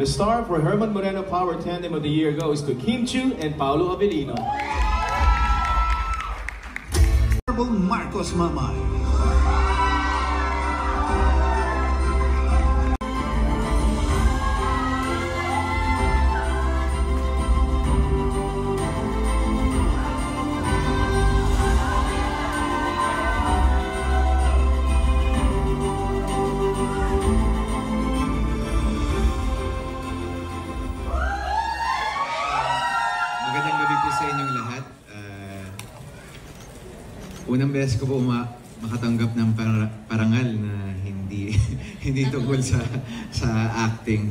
The star for Herman Moreno Power Tandem of the Year goes to Kim Chiu and Paolo Avellino. Marcos Mamay. Magandang gabi po sa inyong lahat. Unang beses ko po makatanggap ng parangal na hindi hindi tungkol sa acting.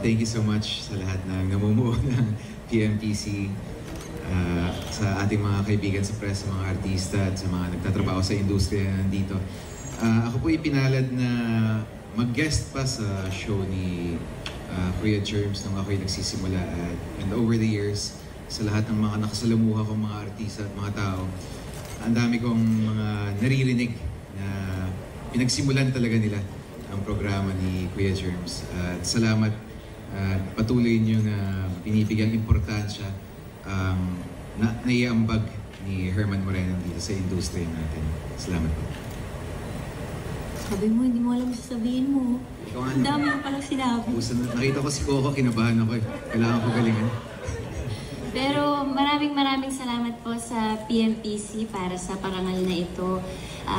Thank you so much sa lahat ng namumuo ng PMPC, sa ating mga kaibigan sa press, sa mga artista at sa mga nagtatrabaho sa industriya na nandito. Ako po ipinalad na mag-guest pa sa show ni Kuya Germs nung ako'y nagsisimula, and over the years, sa lahat ng mga nakasalamuha kong mga artista at mga tao, ang dami kong mga naririnig na pinagsimulan talaga nila ang programa ni Kuya Germs. At salamat, patuloy niyo na binibigyang importansya ang naiambag ni Herman Moreno dito sa industriya natin. Salamat po. Sabi mo, hindi mo alam sasabihin mo. Ang dami mo palang sinabi. Nakita ko si Coco, kinabahan ako eh. Kailangan ko galingan. Pero maraming salamat po sa PMPC para sa parangal na ito.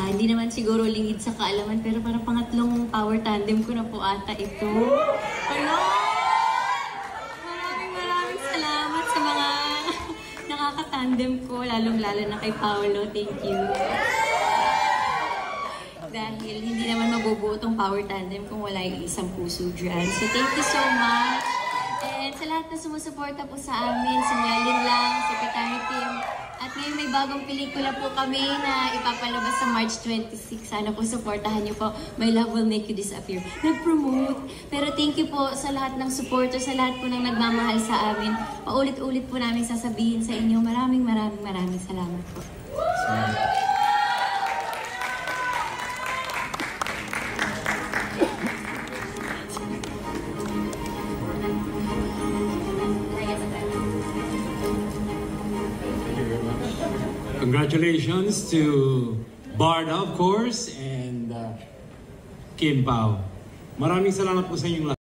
Hindi naman siguro lingid sa kaalaman, pero parang pangatlong power tandem ko na po ata ito. Hello! Maraming salamat sa mga nakakatandem ko, lalong-lalo na kay Paolo. Thank you. Dahil hindi naman mabubuo itong power tandem kung wala yung isang puso dyan. So thank you so much. And sa lahat na sumusuporta po sa amin, si Melin lang, si Katami Team. At ngayon may bagong pelikula po kami na ipapalabas sa March 26. Sana po supportahan niyo po. My Love Will Make You Disappear. Nag-promote. Pero thank you po sa lahat ng supporter, sa lahat po ng nagmamahal sa amin. Paulit-ulit po namin sasabihin sa inyo. Maraming salamat po. Congratulations to Barda, of course, and Kim Pao. Maraming salamat po sa inyong lahat.